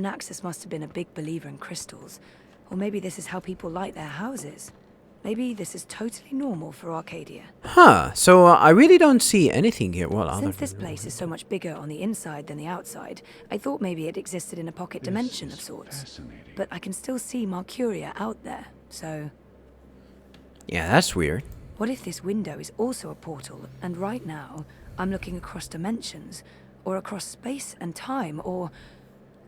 Obnaxus must have been a big believer in crystals. Or maybe this is how people light their houses. Maybe this is totally normal for Arcadia. Huh, so I really don't see anything here. Well, Since this place is so much bigger on the inside than the outside, I thought maybe it existed in a pocket dimension of sorts. But I can still see Mercuria out there, so... Yeah, that's weird. What if this window is also a portal, and right now, I'm looking across dimensions, or across space and time, or...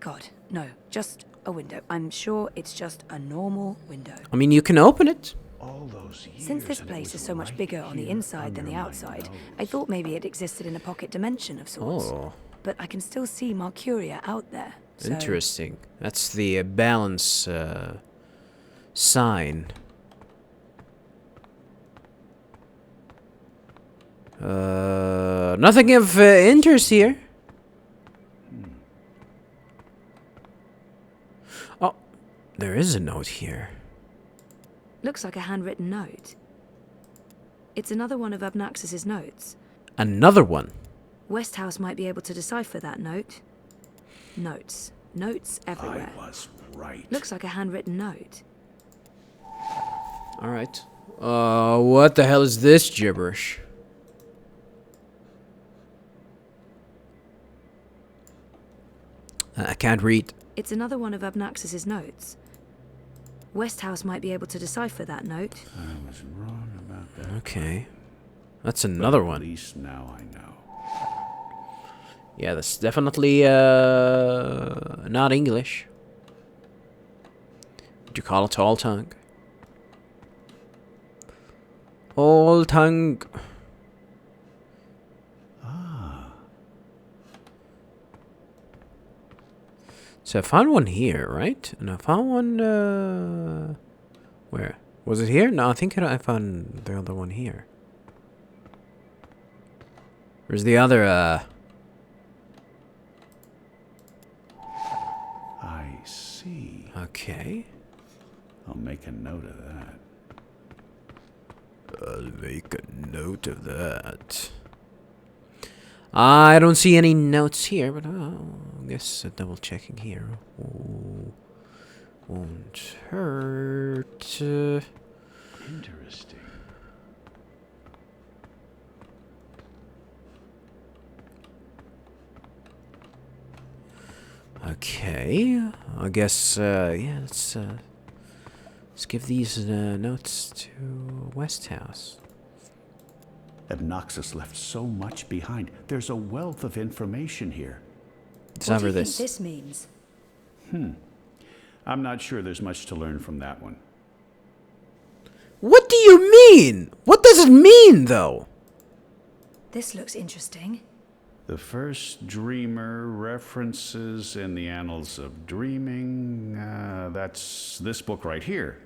God, no, just a window. I'm sure it's just a normal window. I mean, you can open it. All those years, Since this place is so much bigger on the inside than the outside, I thought maybe it existed in a pocket dimension of sorts. Oh. But I can still see Mercuria out there. So Interesting. That's the balance sign. Nothing of interest here. Oh, there is a note here. looks like a handwritten note. It's another one of Obnaxus's notes. Another one? Westhouse might be able to decipher that note. Notes. Notes everywhere. I was right. Looks like a handwritten note. Alright. What the hell is this gibberish? I can't read. It's another one of Obnaxus's notes. Westhouse might be able to decipher that note. I was wrong about that. Okay. That's another At one. least now I know. Yeah, that's definitely not English. Would you call it all tongue? All tongue. So I found one here, right? And I found one, where? Was it here? No, I think I found the other one here. Where's the other, I see. Okay. I'll make a note of that. I'll make a note of that. I don't see any notes here, but I guess double checking here. Ooh, won't hurt. Interesting. Okay, I guess, yeah, let's give these notes to Westhouse. Obnaxus left so much behind. There's a wealth of information here. Let's What do over you this. think this means? I'm not sure there's much to learn from that one. What do you mean? What does it mean, though? This looks interesting. The first dreamer references in the annals of dreaming. That's this book right here.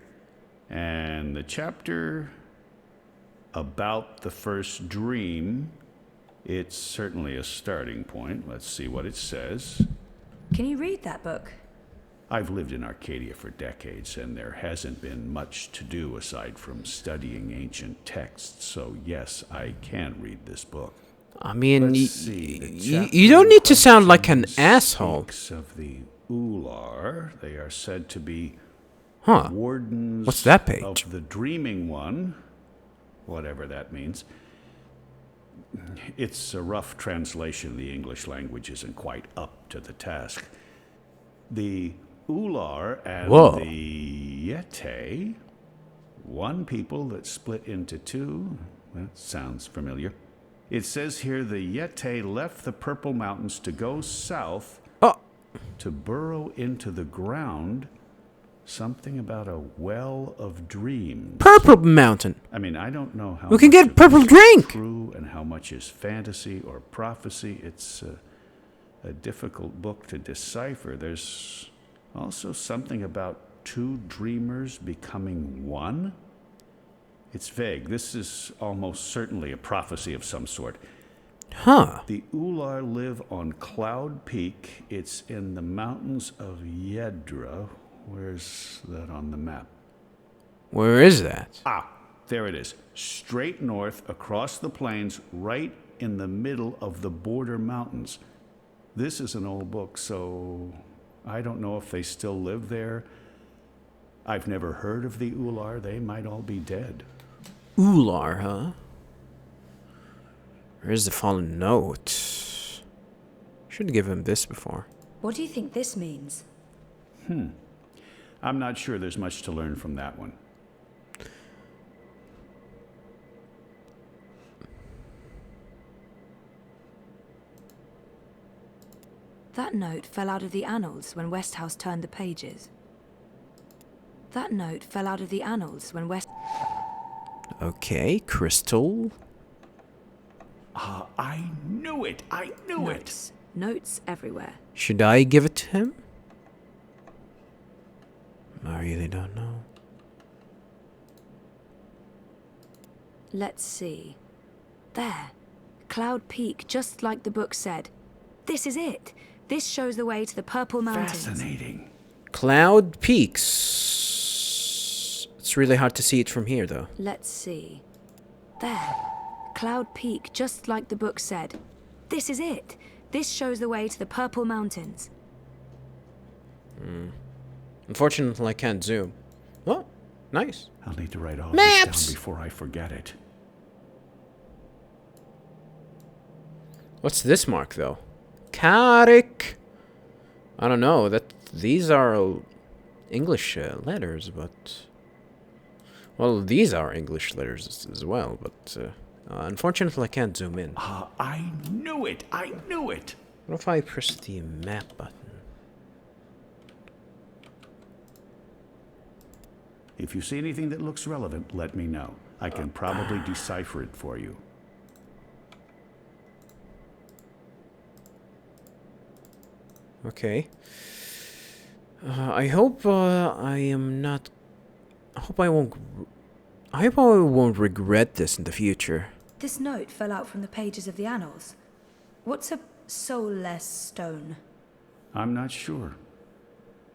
And the chapter about the first dream, it's certainly a starting point. Let's see what it says. Can you read that book? I've lived in Arcadia for decades, and there hasn't been much to do aside from studying ancient texts. So yes, I can read this book. I mean, Let's see, the you don't need to sound like an asshole. speaks of the Ular. They are said to be Huh. wardens What's that page? of the Dreaming One, whatever that means. It's a rough translation. The English language isn't quite up to the task. The Ular and Whoa. the Yete, one people that split into two. That sounds familiar. It says here the Yete left the Purple Mountains to go south Oh, to burrow into the ground. Something about a well of dreams. Purple Mountain. I mean, I don't know how We can much get of purple this is drink. true and how much is fantasy or prophecy. It's a difficult book to decipher. There's also something about two dreamers becoming one. It's vague. This is almost certainly a prophecy of some sort. Huh. The Ular live on Cloud Peak. It's in the mountains of Yedra. Where's that on the map? Where is that? Ah, there it is. Straight north across the plains, right in the middle of the border mountains. This is an old book, so I don't know if they still live there. I've never heard of the Ular. They might all be dead. Ular, huh? Where's the fallen note? Should give him this before. What do you think this means? I'm not sure there's much to learn from that one. That note fell out of the annals when Westhouse turned the pages. That note fell out of the annals when Okay, crystal. I knew it! I knew Notes. Notes everywhere. Should I give it to him? I really don't know. Let's see. There. Cloud Peak, just like the book said. This is it. This shows the way to the Purple Mountains. Fascinating. Cloud Peaks. It's really hard to see it from here, though. Let's see. There. Cloud Peak, just like the book said. This is it. This shows the way to the Purple Mountains. Unfortunately, I can't zoom. Oh, nice. I'll need to write all Maps! this down before I forget it. What's this mark, though? Karik. I don't know. These are English letters, but... Well, these are English letters as well, but... unfortunately, I can't zoom in. I knew it! I knew it! What if I press the map button? If you see anything that looks relevant, let me know. I can probably decipher it for you. Okay. I hope I am not... I hope I won't regret this in the future. This note fell out from the pages of the annals. What's a soulless stone? I'm not sure.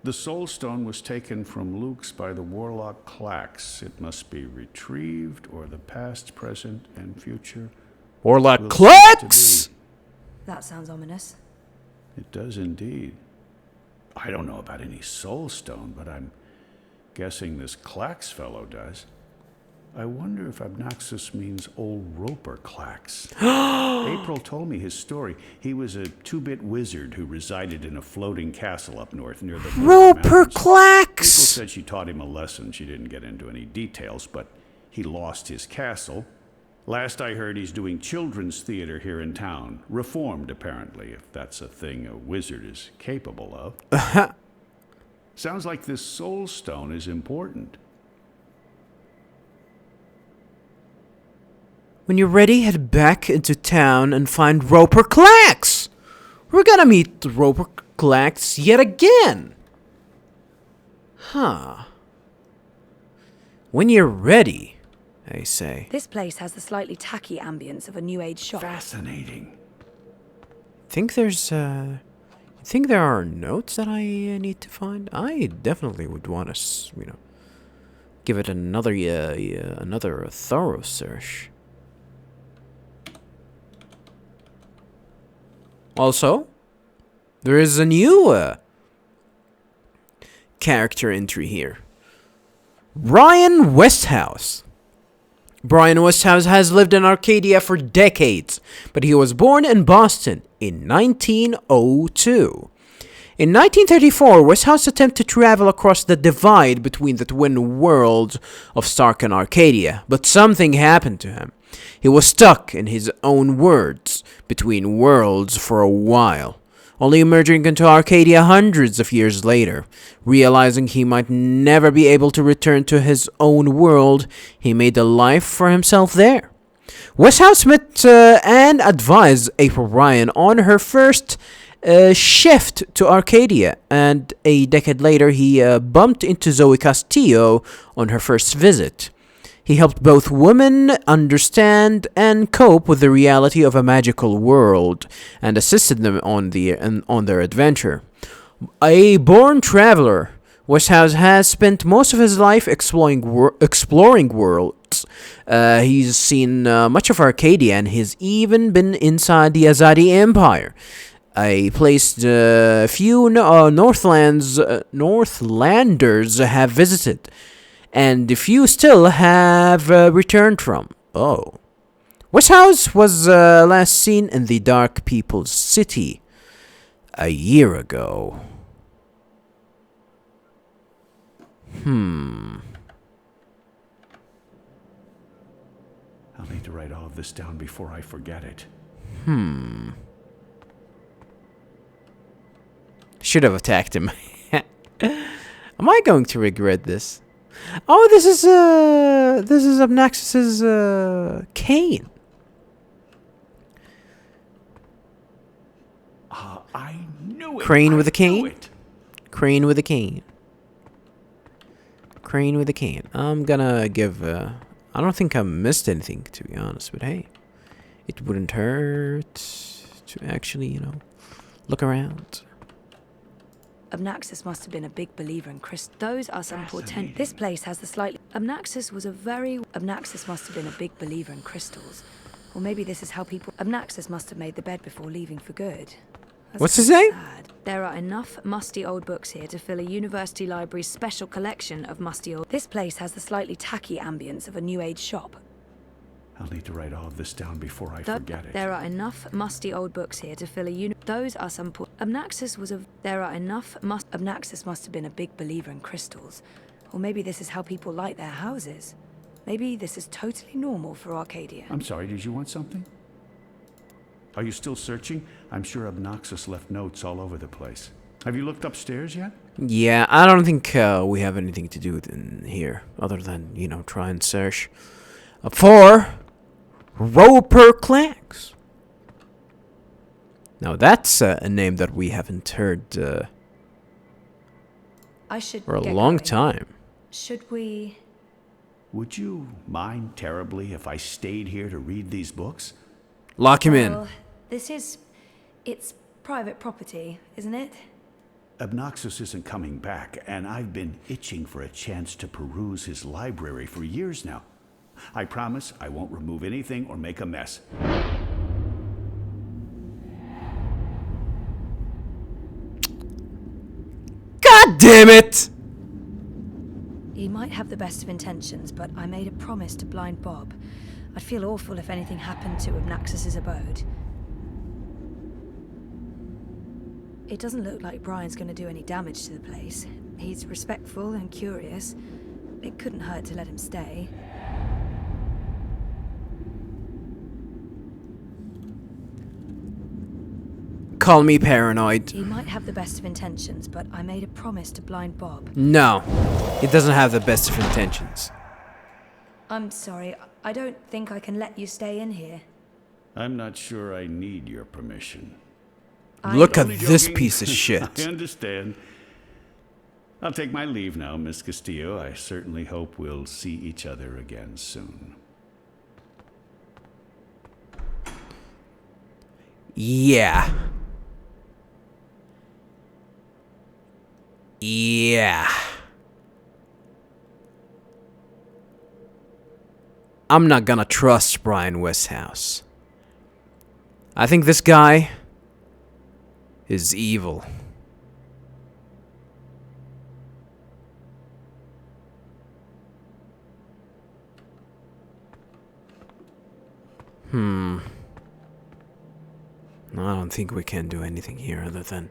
The Soul Stone was taken from Luke's by the warlock Clax. It must be retrieved, or the past, present, and future Warlock will Clax! cease to be. That sounds ominous. It does indeed. I don't know about any Soul Stone, but I'm guessing this Clax fellow does. I wonder if Obnoxus means old Roper Clax. April told me his story. He was a 2-bit wizard who resided in a floating castle up north near the Roper mountains. April Clax! said she taught him a lesson. She didn't get into any details, but he lost his castle. Last I heard, he's doing children's theater here in town. Reformed, apparently, if that's a thing a wizard is capable of. Sounds like this Soul Stone is important. When you're ready, head back into town and find Roper Clax! We're gonna meet Roper Clax yet again! Huh. When you're ready, I say. This place has the slightly tacky ambience of a New Age shop. Fascinating. Think there are notes that I need to find? I definitely would want to, give it another thorough search. Also, there is a new character entry here. Brian Westhouse. Brian Westhouse has lived in Arcadia for decades, but he was born in Boston in 1902. In 1934, Westhouse attempted to travel across the divide between the twin worlds of Stark and Arcadia, but something happened to him. He was stuck, in his own words, between worlds for a while, only emerging into Arcadia hundreds of years later. Realizing he might never be able to return to his own world, he made a life for himself there. Westhouse met and advised April Ryan on her first shift to Arcadia, and a decade later he bumped into Zoë Castillo on her first visit. He helped both women understand and cope with the reality of a magical world, and assisted them on their adventure. A born traveler, Westhouse has spent most of his life exploring worlds. He's seen much of Arcadia, and he's even been inside the Azadi Empire. a place few Northlanders have visited, and a few still have returned from. Oh. Westhouse was last seen in the Dark People's City a year ago. I'll need to write all of this down before I forget it. Should have attacked him. Am I going to regret this? Oh, this is Obnoxious's cane. I knew it. Crane with a I knew cane? it. Crane with a cane. Crane with a cane. I'm gonna give. I don't think I missed anything, to be honest. But hey, it wouldn't hurt to actually, look around. Obnaxus must have been a big believer in crystals. Those are some portent. This place has the slightly. Obnaxus must have been a big believer in crystals. Or maybe this is how people. Obnaxus must have made the bed before leaving for good. That's What's his kinda name? sad. There are enough musty old books here to fill a university library's special collection of musty old. This place has the slightly tacky ambience of a new age shop. I'll need to write all of this down before I forget it. There are enough musty old books here to fill a Those are some Obnaxus was a. There are enough Obnaxus must have been a big believer in crystals. Or maybe this is how people light their houses. Maybe this is totally normal for Arcadia. I'm sorry, did you want something? Are you still searching? I'm sure Obnoxus left notes all over the place. Have you looked upstairs yet? Yeah, I don't think we have anything to do in here other than, try and search for Roper Clacks. Now that's a name that we haven't heard I should for a get long going. time. Should we? Would you mind terribly if I stayed here to read these books? Lock him in. Well, it's private property, isn't it? Obnoxus isn't coming back, and I've been itching for a chance to peruse his library for years now. I promise I won't remove anything or make a mess. God damn it! He might have the best of intentions, but I made a promise to blind Bob. I'd feel awful if anything happened to Obnaxus's abode. It doesn't look like Brian's going to do any damage to the place. He's respectful and curious. It couldn't hurt to let him stay. Call me paranoid. He might have the best of intentions, but I made a promise to blind Bob. No, he doesn't have the best of intentions. I'm sorry, I don't think I can let you stay in here. I'm not sure I need your permission. Look at Only this joking. piece of shit. I understand. I'll take my leave now, Miss Castillo. I certainly hope we'll see each other again soon. Yeah. Yeah. I'm not gonna trust Brian Westhouse. I think this guy is evil. I don't think we can do anything here other than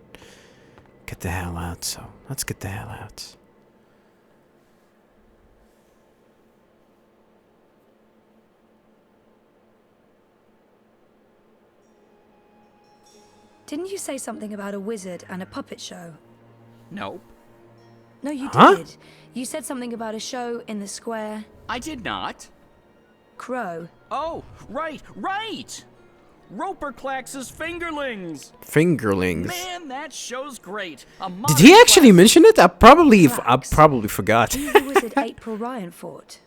get the hell out, so let's get the hell out. Didn't you say something about a wizard and a puppet show? Nope, No, you Huh? did. You said something about a show in the square. I did not. Crow. Oh, right! Roper Clax's Fingerlings! Fingerlings. Man, that show's great. Did he actually mention it? I probably forgot. He's the wizard April Ryan fought.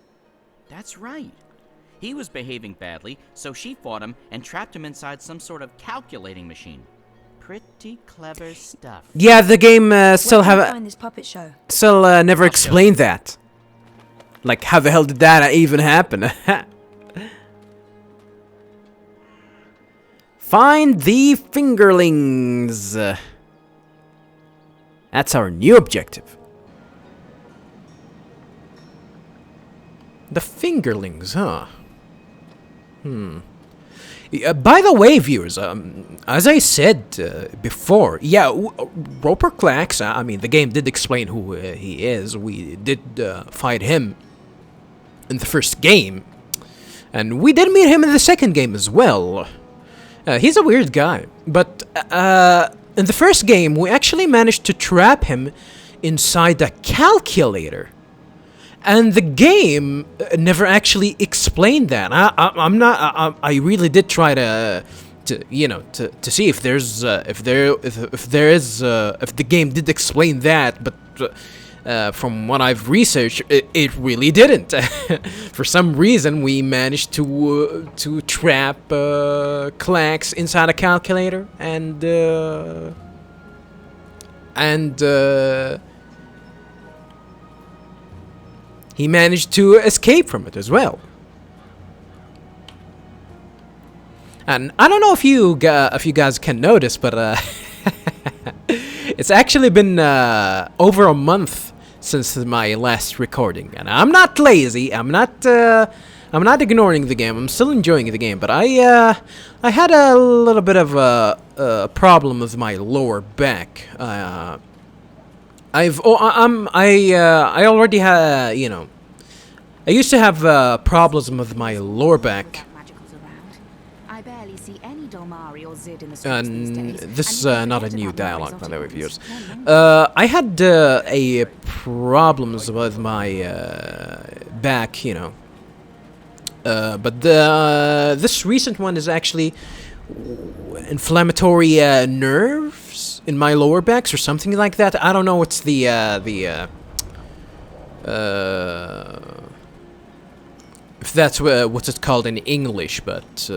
That's right. He was behaving badly, so she fought him and trapped him inside some sort of calculating machine. Pretty clever stuff. Yeah, the game still Where can I have find this puppet show? never explained that. Like, how the hell did that even happen? Find the fingerlings. That's our new objective. The fingerlings, huh? By the way, viewers, as I said before, yeah, Roper Clax, I mean, the game did explain who he is. We did fight him in the first game. And we did meet him in the second game as well. He's a weird guy. But in the first game, we actually managed to trap him inside a calculator. And the game never actually explained that. I really did try to see if the game did explain that, but from what I've researched, it really didn't. For some reason, we managed to trap Clax inside a calculator, and he managed to escape from it as well. And I don't know if you guys can notice, but it's actually been over a month since my last recording, and I'm not lazy. I'm not ignoring the game. I'm still enjoying the game, but I had a little bit of a problem with my lower back. I already had, I used to have problems with my lower back. And this is not a new dialogue, by the way, viewers. I had a problems with my back, but this recent one is actually inflammatory nerves in my lower backs or something like that. I don't know what's the if that's what's it called in English, but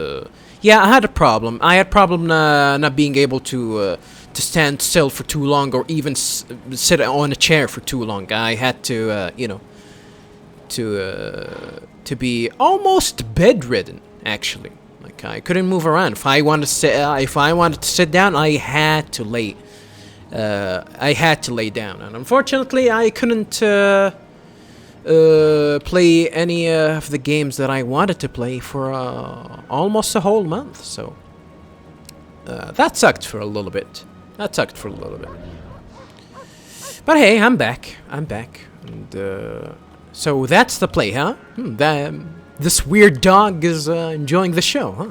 yeah, I had a problem. I had problem not being able to stand still for too long, or even sit on a chair for too long. I had to to be almost bedridden, actually. Like, I couldn't move around. If I wanted to sit down, I had to lay down. And unfortunately, I couldn't play any of the games that I wanted to play for almost a whole month. So that sucked for a little bit. But hey, I'm back. And so that's the play, huh? This weird dog is enjoying the show, huh?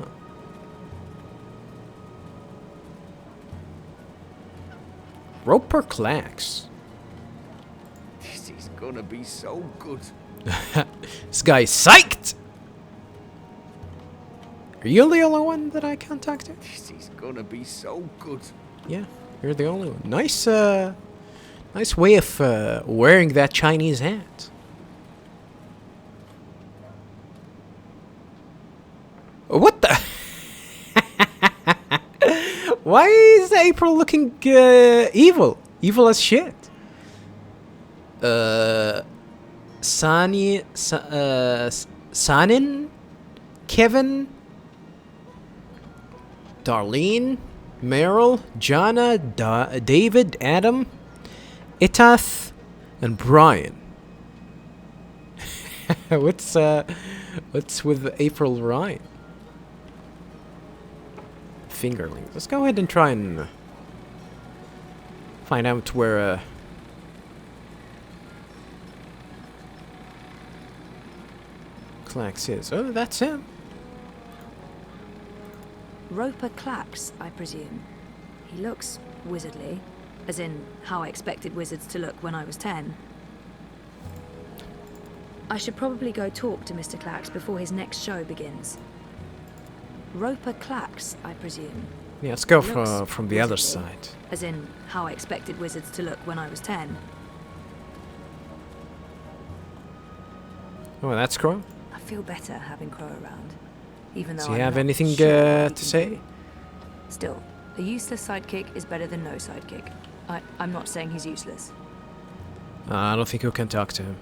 Roper Clax. This is gonna be so good. This guy's psyched! Are you the only one that I can't talk to? This is gonna be so good. Yeah, you're the only one. Nice way of wearing that Chinese hat. What the? Why is April looking evil? Evil as shit. Sanin, Kevin, Darlene, Meryl, Jana, David, Adam, Itath, and Brian. What's with April Ryan? Fingerlings. Let's go ahead and try and find out where Clax is. Oh, that's him. Roper Clax, I presume. He looks wizardly, as in how I expected wizards to look when I was 10. I should probably go talk to Mr. Clax before his next show begins. Roper Clax, I presume. Yeah, let's go He looks from the other wizardly, side. As in how I expected wizards to look when I was 10. Oh, that's Crow. I feel better having Crow around, even though Does he I'm have not anything sure what he to can say? do. Still, a useless sidekick is better than no sidekick. I'm not saying he's useless. I don't think you can talk to him.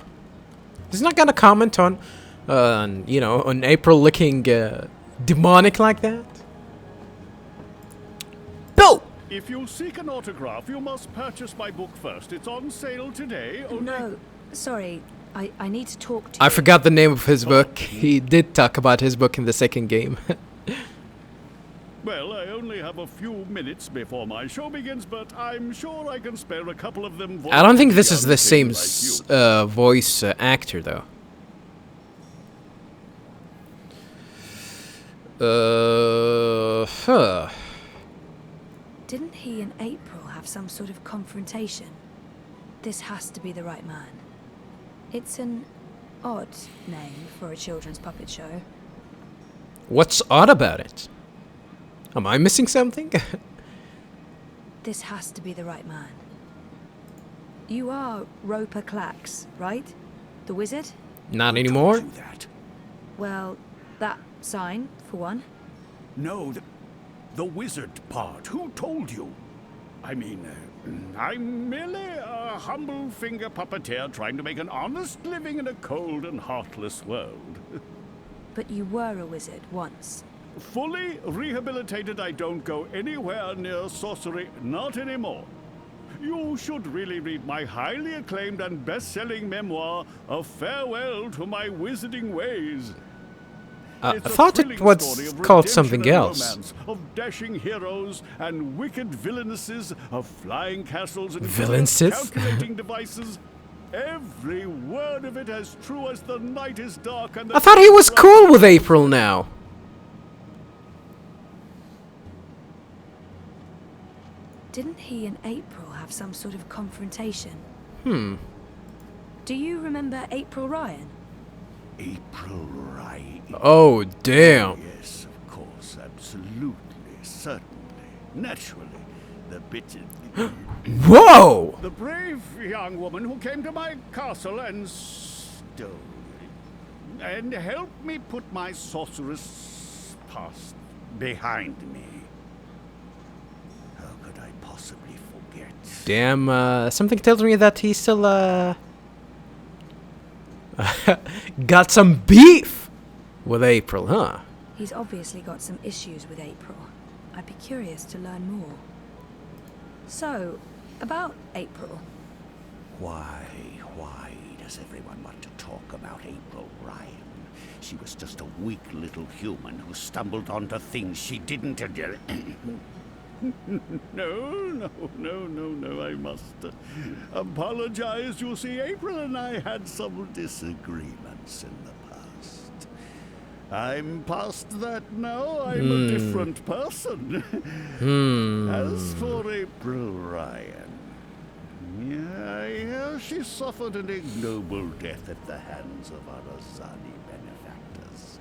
He's not gonna comment on April looking demonic like that. Bill! If you seek an autograph, you must purchase my book first. It's on sale today. Only... No, sorry. I need to talk to I you. forgot the name of his book. He did talk about his book in the second game. Well, I only have a few minutes before my show begins, but I'm sure I can spare a couple of them. I don't think this is the same like you. voice actor, though. Huh. Didn't he and April have some sort of confrontation? This has to be the right man. It's an odd name for a children's puppet show. What's odd about it? Am I missing something? This has to be the right man. You are Roper Clax, right? The wizard? Not anymore? Do that. Well, that sign, for one. No, the wizard part. Who told you? I mean, I'm merely a humble finger puppeteer trying to make an honest living in a cold and heartless world. But you were a wizard once. Fully rehabilitated, I don't go anywhere near sorcery, not anymore. You should really read my highly acclaimed and best-selling memoir, A Farewell to My Wizarding Ways. I It's a thought it thrilling was story of called redemption something and else. romance, of dashing heroes and wicked villainesses, of flying castles and Villainesses? calculating devices. Every word of it as true as the night is dark and the I thought he was bright. cool with April now. Didn't he and April have some sort of confrontation? Hmm. Do you remember April Ryan? April Ryan. Oh, damn. Yes, of course, absolutely, certainly, naturally. The bit... Whoa! The brave young woman who came to my castle and stole it. And helped me put my sorceress past behind me. How could I possibly forget? Damn, something tells me that he still, got some beef with April, huh? He's obviously got some issues with April. I'd be curious to learn more. So, about April. Why does everyone want to talk about April Ryan? She was just a weak little human who stumbled onto things she didn't... No, I must apologize. You see, April and I had some disagreements in the past. I'm past that now. I'm a different person. As for April Ryan, yeah, I hear she suffered an ignoble death at the hands of Arazani benefactors.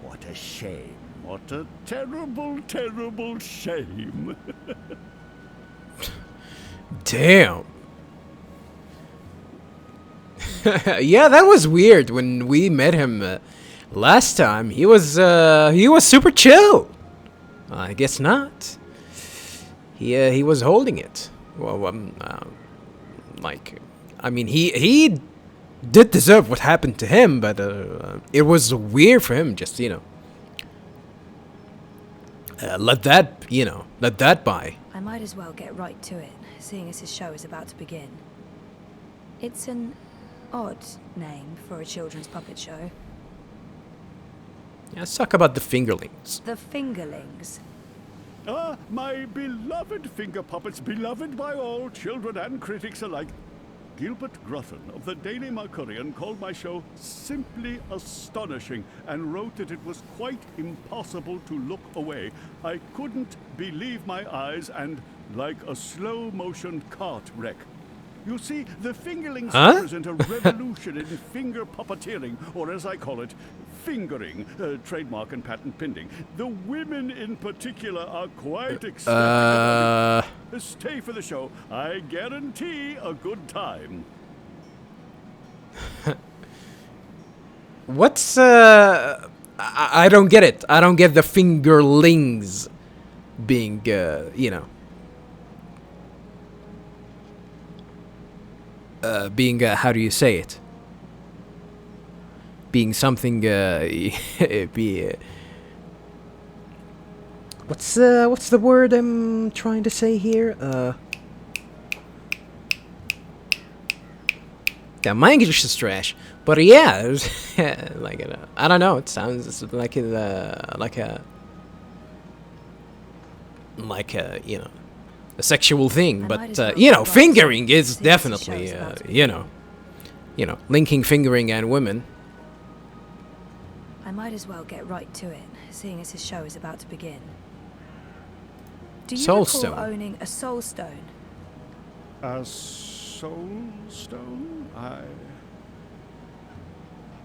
What a shame. What a terrible, terrible shame. Damn. Yeah, that was weird when we met him last time. He was super chill. I guess not. He was holding it. Well, like, I mean, he did deserve what happened to him, but it was weird for him. Just let that by. I might as well get right to it, seeing as his show is about to begin. It's an odd name for a children's puppet show. Yeah, let's talk about the fingerlings. The Fingerlings. Ah, my beloved finger puppets, beloved by all children and critics alike. Gilbert Grutton of the Daily Mercurian called my show simply astonishing and wrote that it was quite impossible to look away. I couldn't believe my eyes and like a slow-motion cart wreck. You see, the Fingerlings represent a revolution in finger puppeteering, or as I call it, fingering, trademark and patent pending. The women in particular are quite ecstatic. Stay for the show. I guarantee a good time. What's I don't get it. I don't get the fingerlings being being how do you say it? Being something what's the word I'm trying to say here? Yeah, my English is trash, but yeah, there's like I don't know. It sounds like a you know, a sexual thing, I but might as well you know, go fingering right is to see definitely what the show's about. you know, linking fingering and women. I might as well get right to it, seeing as his show is about to begin. Do you Soul recall Stone. owning a soul stone? A soul stone?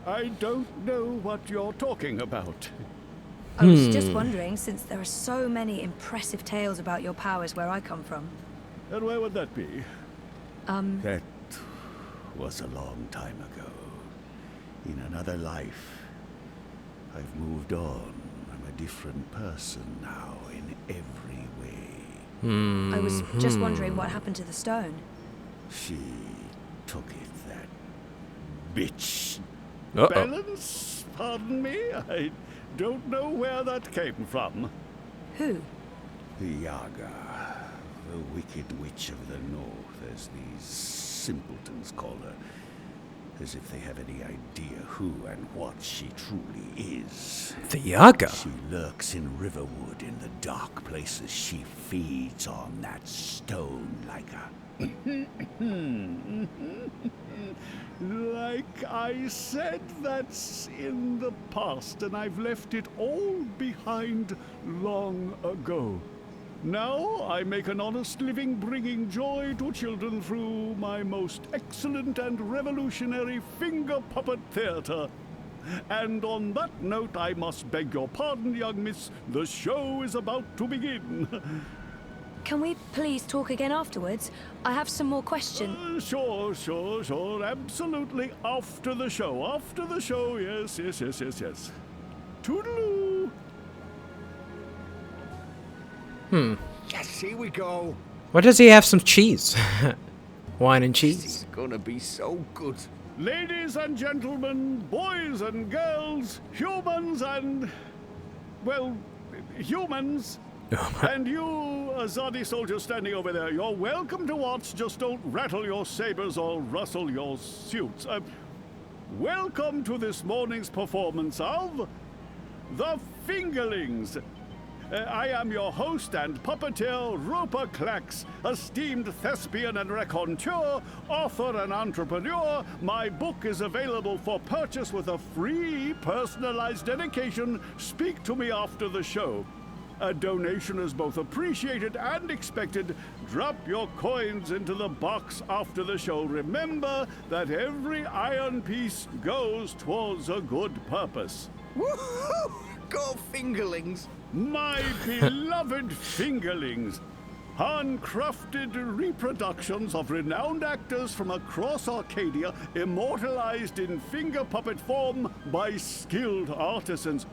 I don't know what you're talking about. I was just wondering, since there are so many impressive tales about your powers where I come from. And where would that be? That was a long time ago. In another life. I've moved on. I'm a different person now in every way. I was just wondering what happened to the stone. She took it, that bitch. Uh-oh. Balance? Pardon me? I don't know where that came from. Who? The Yaga, the wicked witch of the north, as these simpletons call her. As if they have any idea who and what she truly is. The Yaga. She lurks in Riverwood in the dark places. She feeds on that stone like a... Like I said, that's in the past, and I've left it all behind long ago. Now I make an honest living bringing joy to children through my most excellent and revolutionary finger puppet theater. And on that note, I must beg your pardon, young miss. The show is about to begin. Can we please talk again afterwards? I have some more questions. Sure. Absolutely. After the show. Yes. Toodaloo. Yes, here we go. Why does he have some cheese? Wine and cheese. This is gonna be so good. Ladies and gentlemen, boys and girls, humans and... well, humans. And you, Azadi soldier standing over there, you're welcome to watch, just don't rattle your sabers or rustle your suits. Welcome to this morning's performance of... The Fingerlings. I am your host and puppeteer, Roper Clax, esteemed thespian and raconteur, author and entrepreneur. My book is available for purchase with a free personalized dedication. Speak to me after the show. A donation is both appreciated and expected. Drop your coins into the box after the show. Remember that every iron piece goes towards a good purpose. Woohoo! Go Fingerlings! My beloved Fingerlings, handcrafted reproductions of renowned actors from across Arcadia, immortalized in finger puppet form by skilled artisans.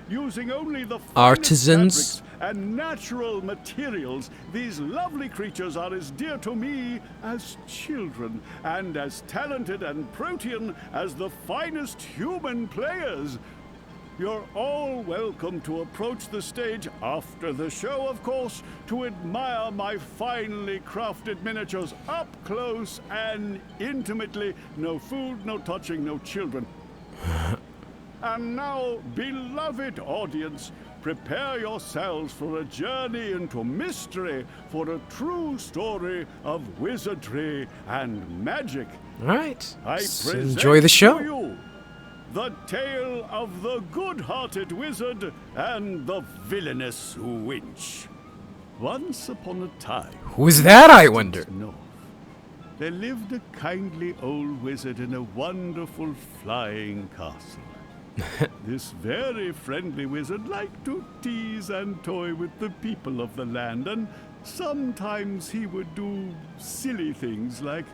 Using only the Artisans? finest fabrics and natural materials, these lovely creatures are as dear to me as children, and as talented and protean as the finest human players. You're all welcome to approach the stage after the show, of course, to admire my finely crafted miniatures up close and intimately. No food, no touching, no children. And now, beloved audience, prepare yourselves for a journey into mystery, for a true story of wizardry and magic. All right. I present Enjoy the show. to you the tale of the good-hearted wizard and the villainous winch. Once upon a time, Who's that, I wonder? north, there lived a kindly old wizard in a wonderful flying castle. This very friendly wizard liked to tease and toy with the people of the land, and sometimes he would do silly things like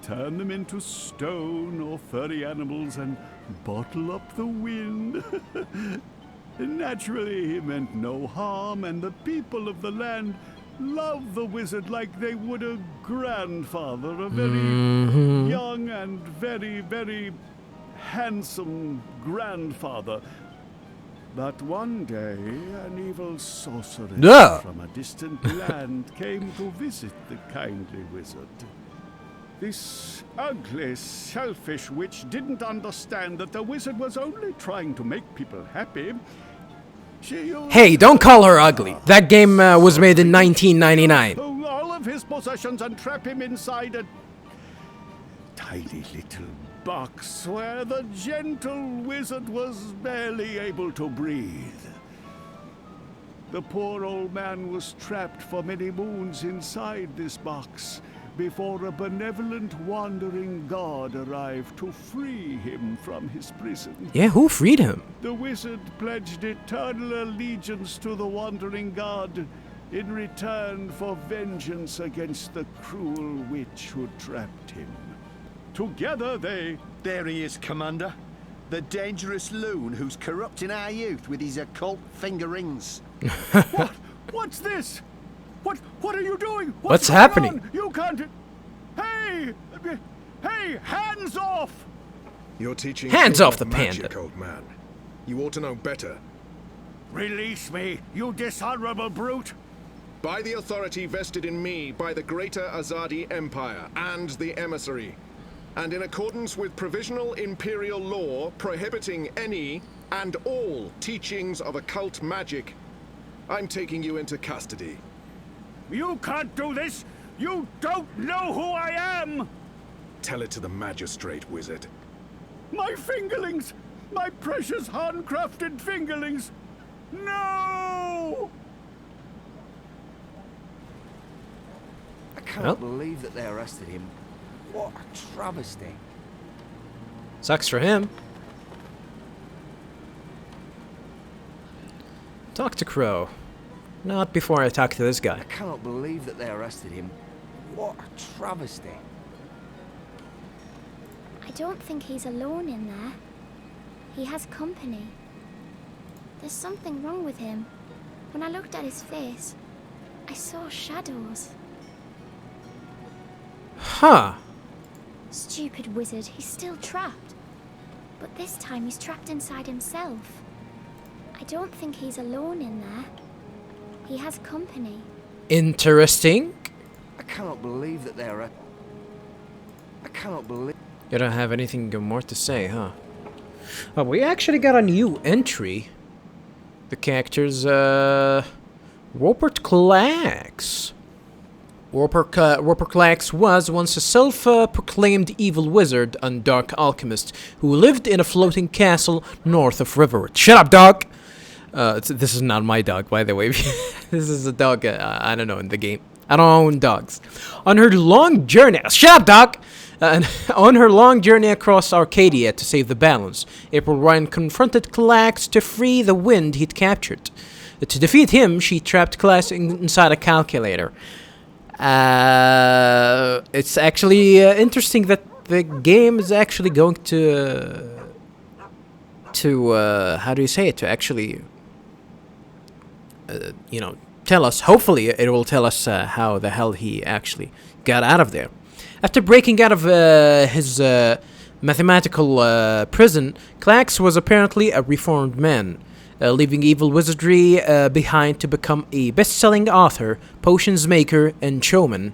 turn them into stone or furry animals and bottle up the wind. Naturally, he meant no harm, and the people of the land loved the wizard like they would a grandfather, a very young and very, very handsome grandfather. But one day, an evil sorceress Duh. from a distant land came to visit the kindly wizard. This ugly, selfish witch didn't understand that the wizard was only trying to make people happy. She used Hey, don't call her ugly. That game was made in 1999. all of his possessions and trap him inside a tiny little box where the gentle wizard was barely able to breathe. The poor old man was trapped for many moons inside this box before a benevolent wandering god arrived to free him from his prison. Yeah, who freed him? The wizard pledged eternal allegiance to the wandering god in return for vengeance against the cruel witch who trapped him. Together they... There he is, Commander. The dangerous loon who's corrupting our youth with his occult finger rings. What? What's this? What are you doing? What's going happening? on? You can't... Hey! Hey, hands off! You're teaching Hands children off the magic, panda. old man. You ought to know better. Release me, you dishonorable brute! By the authority vested in me by the Greater Azadi Empire and the Emissary, and in accordance with provisional imperial law prohibiting any and all teachings of occult magic, I'm taking you into custody. You can't do this! You don't know who I am! Tell it to the magistrate, wizard. My fingerlings! My precious handcrafted fingerlings! No! I can't Well. believe that they arrested him. What a travesty. Sucks for him. Talk to Crow. Not before I talk to this guy. I cannot believe that they arrested him. What a travesty. I don't think he's alone in there. He has company. There's something wrong with him. When I looked at his face, I saw shadows. Huh. Stupid wizard, he's still trapped. But this time he's trapped inside himself. I don't think he's alone in there. He has company. Interesting. I cannot believe that they arrested. I cannot believe. You don't have anything more to say, huh? Oh, we actually got a new entry. The character's, Rupert Clax. Rupert Clax was once a self-proclaimed evil wizard and dark alchemist who lived in a floating castle north of Riverwood. Shut up, dog! This is not my dog, by the way. This is a dog, I don't know, in the game. I don't own dogs. On her long journey... Shut up, dog! On her long journey across Arcadia to save the balance, April Ryan confronted Clax to free the wind he'd captured. To defeat him, she trapped Clax inside a calculator. It's actually interesting that the game is actually going to how do you say it? To actually, tell us. Hopefully, it will tell us how the hell he actually got out of there. After breaking out of his mathematical prison, Clax was apparently a reformed man, leaving evil wizardry behind to become a best-selling author, potions maker, and showman.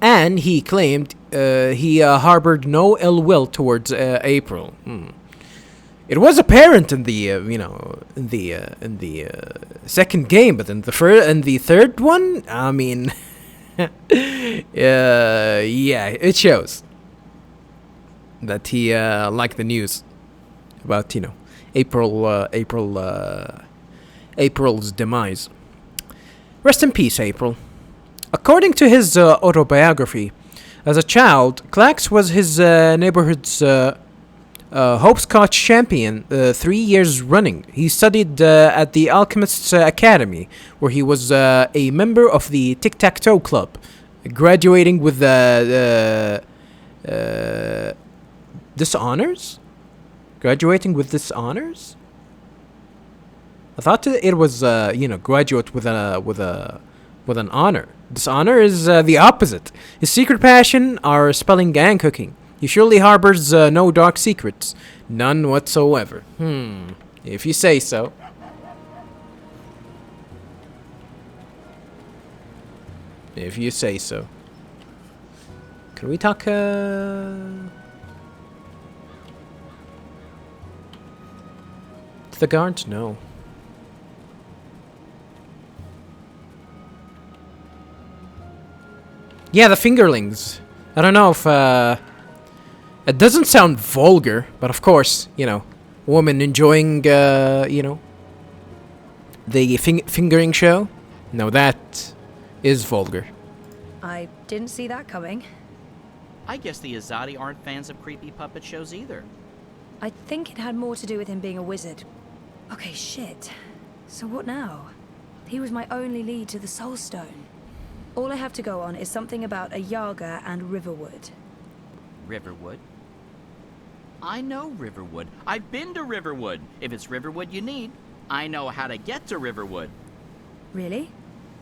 And he claimed he harbored no ill will towards April. It was apparent in the second game, but in the third one, I mean. Yeah, it shows that he liked the news about April's demise. Rest in peace, April. According to his autobiography, as a child, Clax was his neighborhood's hopscotch champion 3 years running. He studied at the Alchemist's Academy, where he was a member of the Tic-Tac-Toe Club, graduating with dishonors? Graduating with dishonors? I thought it was graduate with an honor. Dishonor is the opposite. His secret passion are spelling and cooking. He surely harbors no dark secrets. None whatsoever. If you say so. If you say so. Can we talk, to the guards? No. Yeah, the fingerlings. I don't know if, it doesn't sound vulgar, but of course, you know, woman enjoying, you know, the fingering show. No, that is vulgar. I didn't see that coming. I guess the Azadi aren't fans of creepy puppet shows either. I think it had more to do with him being a wizard. Okay, shit. So what now? He was my only lead to the Soul Stone. All I have to go on is something about a Yaga and Riverwood. Riverwood? I know Riverwood. I've been to Riverwood. If it's Riverwood you need, I know how to get to Riverwood. Really?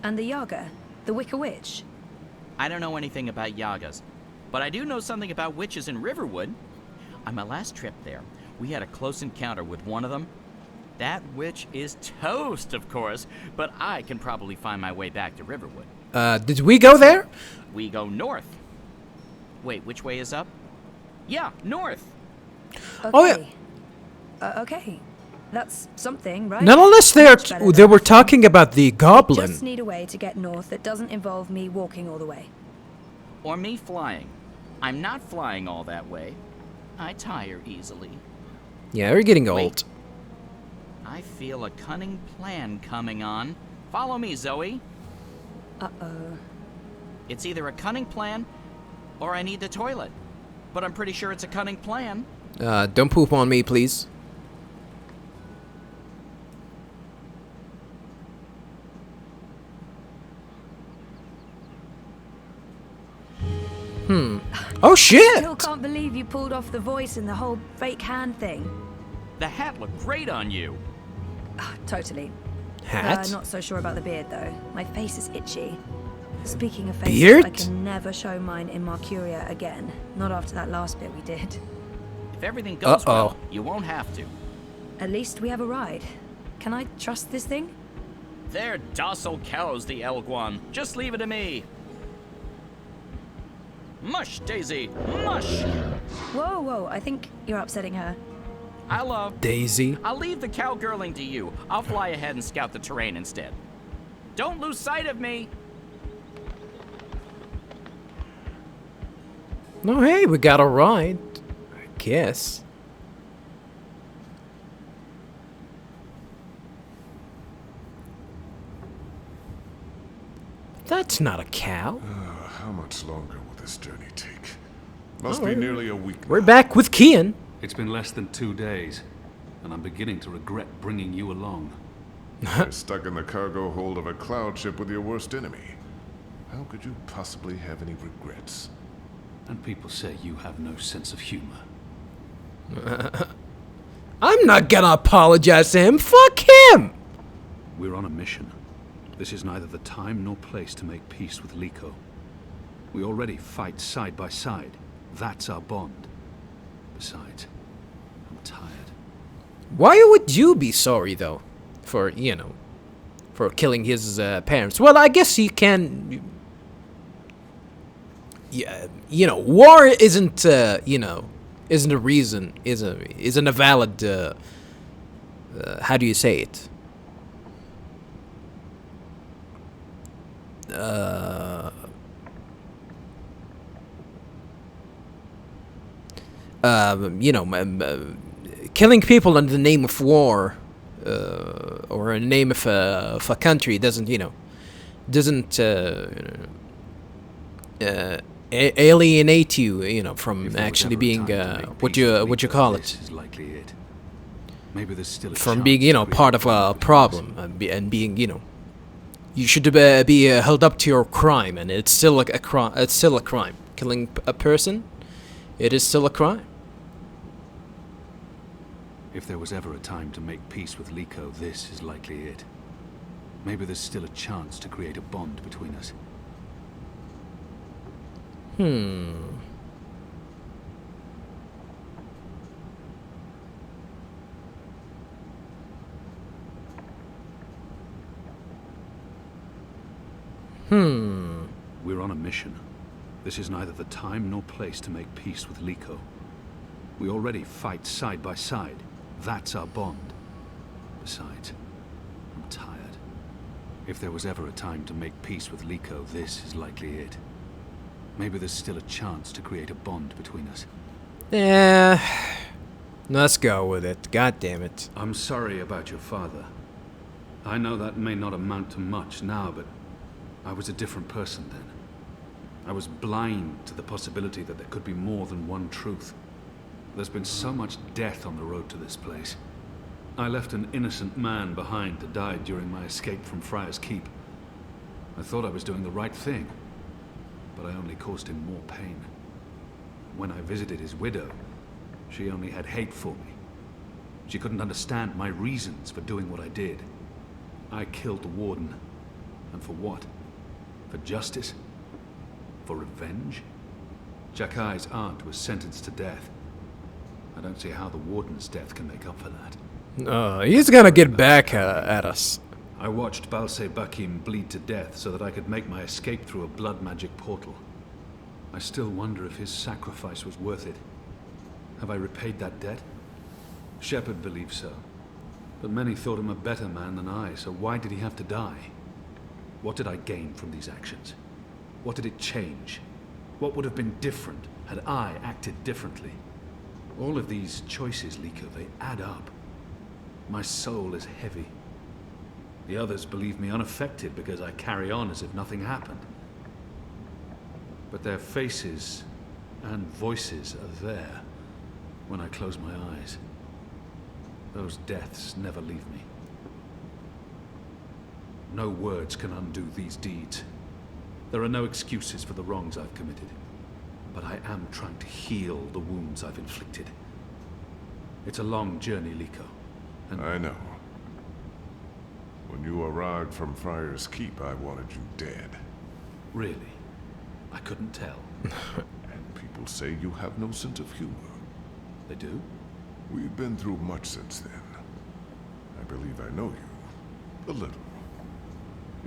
And the Yaga? The Wicker Witch? I don't know anything about Yagas, but I do know something about witches in Riverwood. On my last trip there, we had a close encounter with one of them. That witch is toast, of course, but I can probably find my way back to Riverwood. Did we go there? We go north. Wait, which way is up? Yeah, north. Okay. Oh, yeah. Okay. That's something, right? Not unless Much better they than were nothing. talking about the goblin. Just need a way to get north that doesn't involve me walking all the way. Or me flying. I'm not flying all that way. I tire easily. Yeah, we're getting old. Wait. I feel a cunning plan coming on. Follow me, Zoe. Uh-oh. It's either a cunning plan, or I need the toilet. But I'm pretty sure it's a cunning plan. Don't poop on me, please. Oh shit! Still can't believe you pulled off the voice and the whole fake hand thing. The hat looked great on you. Totally. Hat? Not so sure about the beard, though. My face is itchy. Speaking of faces, Beard? I can never show mine in Mercuria again. Not after that last bit we did. If everything goes Uh-oh. well, you won't have to. At least we have a ride. Can I trust this thing? They're docile cows, the Elguan. Just leave it to me. Mush, Daisy, mush! Whoa, whoa, I think you're upsetting her. Daisy. I'll leave the cowgirling to you. I'll fly ahead and scout the terrain instead. Don't lose sight of me! No, hey, we got a ride. I guess. That's not a cow. How much longer will this journey take? Must be nearly a week. We're back with Kian. It's been less than 2 days, and I'm beginning to regret bringing you along. You're stuck in the cargo hold of a cloud ship with your worst enemy. How could you possibly have any regrets? And people say you have no sense of humor. I'm not gonna apologize to him. Fuck him! We're on a mission. This is neither the time nor place to make peace with Liko. We already fight side by side. That's our bond. Besides, I'm tired. Why would you be sorry, though? For, you know, for killing his parents. Well, I guess you can... Yeah, you know, war isn't, you know, isn't a reason, isn't a valid, how do you say it? You know, killing people in the name of war, or in the name of a country doesn't, you know, doesn't alienate you, you know, from actually being what you call it, This is likely it. Maybe there's still a from chance being, you to know, create part of a bond between problem us. and being, you know, you should be held up to your crime, and it's still a crime. It's still a crime. Killing a person, it is still a crime. If there was ever a time to make peace with Liko, this is likely it. Maybe there's still a chance to create a bond between us. We're on a mission. This is neither the time nor place to make peace with Liko. We already fight side by side. That's our bond. Besides, I'm tired. If there was ever a time to make peace with Liko, this is likely it. Maybe there's still a chance to create a bond between us. Yeah. Let's go with it. God damn it. I'm sorry about your father. I know that may not amount to much now, but I was a different person then. I was blind to the possibility that there could be more than one truth. There's been so much death on the road to this place. I left an innocent man behind to die during my escape from Friar's Keep. I thought I was doing the right thing, but I only caused him more pain. When I visited his widow, she only had hate for me. She couldn't understand my reasons for doing what I did. I killed the warden. And for what? For justice? For revenge? Jakai's aunt was sentenced to death. I don't see how the warden's death can make up for that. He's gonna get back at us. I watched Balse Bakim bleed to death so that I could make my escape through a blood magic portal. I still wonder if his sacrifice was worth it. Have I repaid that debt? Shepard believes so. But many thought him a better man than I, so why did he have to die? What did I gain from these actions? What did it change? What would have been different had I acted differently? All of these choices, Liko, they add up. My soul is heavy. The others believe me unaffected because I carry on as if nothing happened. But their faces and voices are there when I close my eyes. Those deaths never leave me. No words can undo these deeds. There are no excuses for the wrongs I've committed. But I am trying to heal the wounds I've inflicted. It's a long journey, Liko. And I know. When you arrived from Friar's Keep, I wanted you dead. Really? I couldn't tell. And people say you have no sense of humor. They do? We've been through much since then. I believe I know you. A little.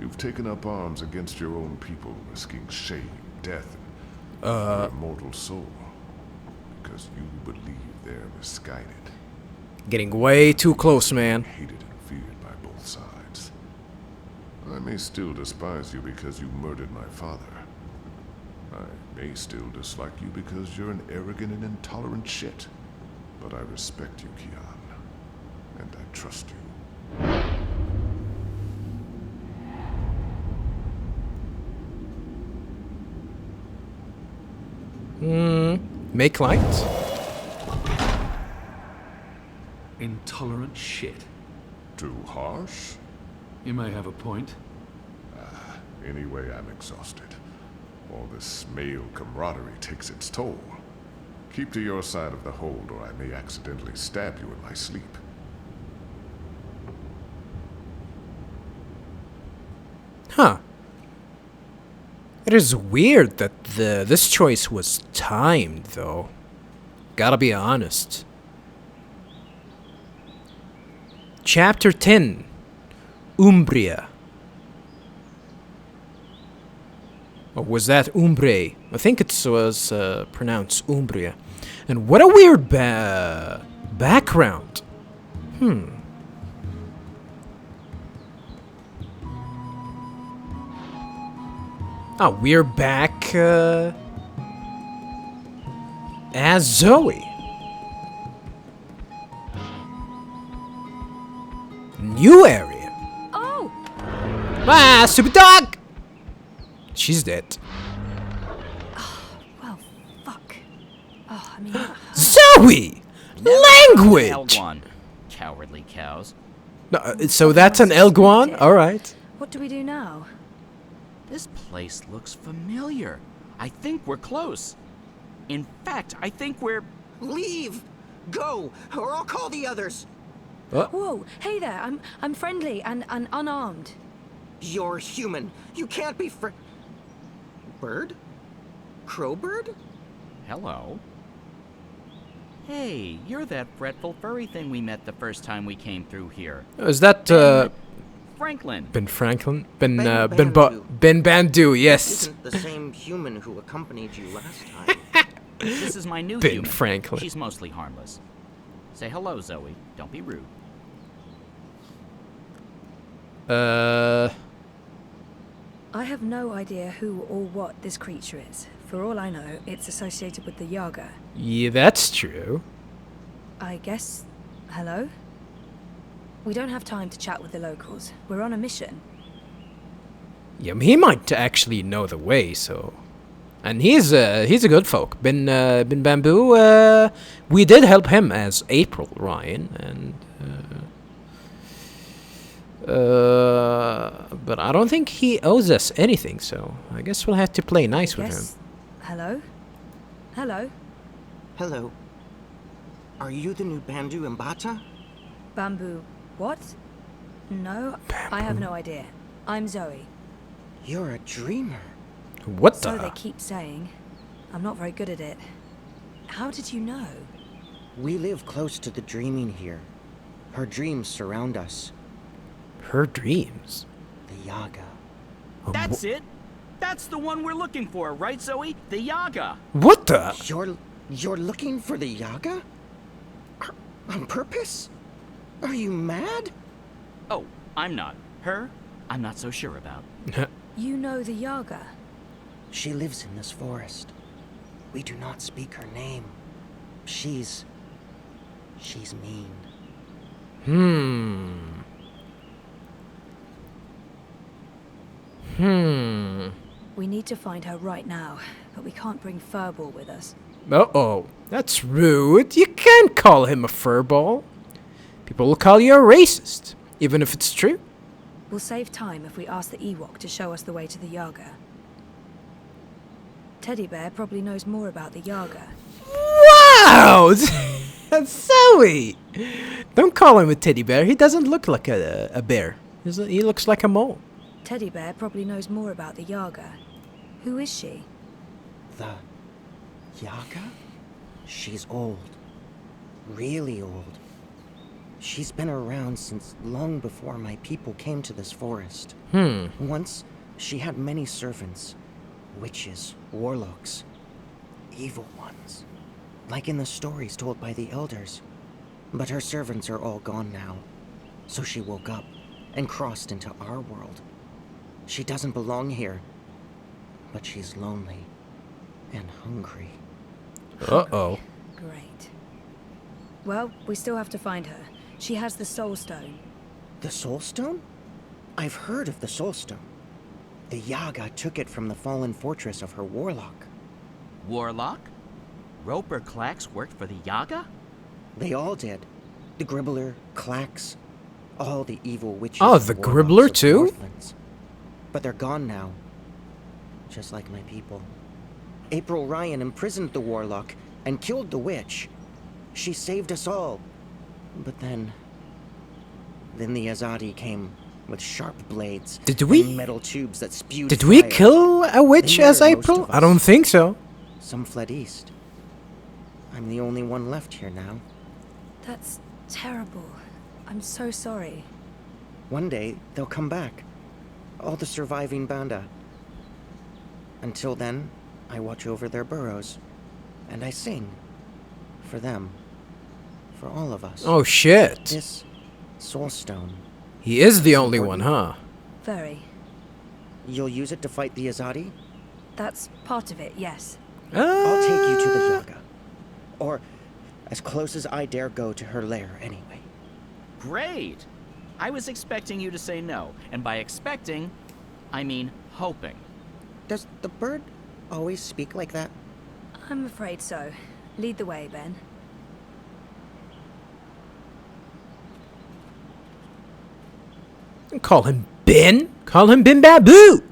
You've taken up arms against your own people, risking shame, death, and your immortal soul. Because you believe they're misguided. Getting way too close, man. Hated and feared by both sides. I may still despise you because you murdered my father. I may still dislike you because you're an arrogant and intolerant shit. But I respect you, Kian. And I trust you. Make light? Intolerant shit. Too harsh? You may have a point. Anyway, I'm exhausted. All this male camaraderie takes its toll. Keep to your side of the hold, or I may accidentally stab you in my sleep. Huh. It is weird that this choice was timed, though. Gotta be honest. Chapter 10. Umbria. Or was that Umbre? I think it was pronounced Umbria. And what a weird background. Oh, we're back as Zoe. New area. Oh! Ah, stupid dog! She's dead. Well, fuck. Oh, I mean... Zoe! Language! L1. Cowardly cows. No, so that's an Elguan? Alright. What do we do now? This place looks familiar. I think we're close. In fact, I think we're... Leave! Go, or I'll call the others! Whoa, hey there, I'm friendly and unarmed. You're human. You can't be Bird? Crowbird? Hello. Hey, you're that fretful furry thing we met the first time we came through here. Is that, Franklin. Ben Franklin? Ben Bandu. Ben Bandu, This yes. isn't the same human who accompanied you last time. This is my new Ben human. Franklin. She's mostly harmless. Say hello, Zoe. Don't be rude. I have no idea who or what this creature is. For all I know, it's associated with the Yaga. Yeah, that's true. I guess... Hello? We don't have time to chat with the locals. We're on a mission. Yeah, he might actually know the way, so... And he's a good folk. Ben Bamboo, we did help him as April, Ryan, and... but I don't think he owes us anything, so I guess we'll have to play nice with him. Hello? Hello? Hello. Are you the new Bandu Mbata? Bamboo... what? No, I have no idea. I'm Zoe. You're a dreamer. What So the? they keep saying. I'm not very good at it. How did you know? We live close to the dreaming here. Her dreams surround us. Her dreams? The Yaga. That's it. That's the one we're looking for, right, Zoe? The Yaga. What the? You're looking for the Yaga? On purpose? Are you mad? Oh, I'm not. Her, I'm not so sure about. You know the Yaga? She lives in this forest. We do not speak her name. She's mean. We need to find her right now, but we can't bring Furball with us. Uh-oh. That's rude. You can't call him a furball. People will call you a racist, even if it's true. We'll save time if we ask the Ewok to show us the way to the Yaga. Teddy Bear probably knows more about the Yaga. Wow! Zoe! Don't call him a teddy bear. He doesn't look like a bear. He looks like a mole. Teddy Bear probably knows more about the Yaga. Who is she? The Yaga? She's old. Really old. She's been around since long before my people came to this forest. Once, she had many servants. Witches, warlocks, evil ones. Like in the stories told by the elders. But her servants are all gone now. So she woke up and crossed into our world. She doesn't belong here. But she's lonely and hungry. Uh-oh. Great. Well, we still have to find her. She has the Soul Stone. The Soul Stone? I've heard of the Soul Stone. The Yaga took it from the fallen fortress of her warlock. Warlock? Roper Clax worked for the Yaga? They all did. The Gribbler, Clax, all the evil witches. Oh, and the warlocks Gribbler of too? Northlands. But they're gone now. Just like my people. April Ryan imprisoned the warlock and killed the witch. She saved us all. But then the Azadi came with sharp blades. And metal tubes that spewed Did we fire. kill a witch They as murdered most April? of I don't us. think so. Some fled east. I'm the only one left here now. That's terrible. I'm so sorry. One day, they'll come back. All the surviving Banda. Until then, I watch over their burrows. And I sing. For them. For all of us. Oh, shit. This Soul Stone. He is the only one, huh? Very. You'll use it to fight the Azadi? That's part of it, yes. I'll take you to the Yaga. Or as close as I dare go to her lair, anyway. Great! I was expecting you to say no, and by expecting, I mean hoping. Does the bird always speak like that? I'm afraid so. Lead the way, Ben. Call him Ben. Call him Ben Babu.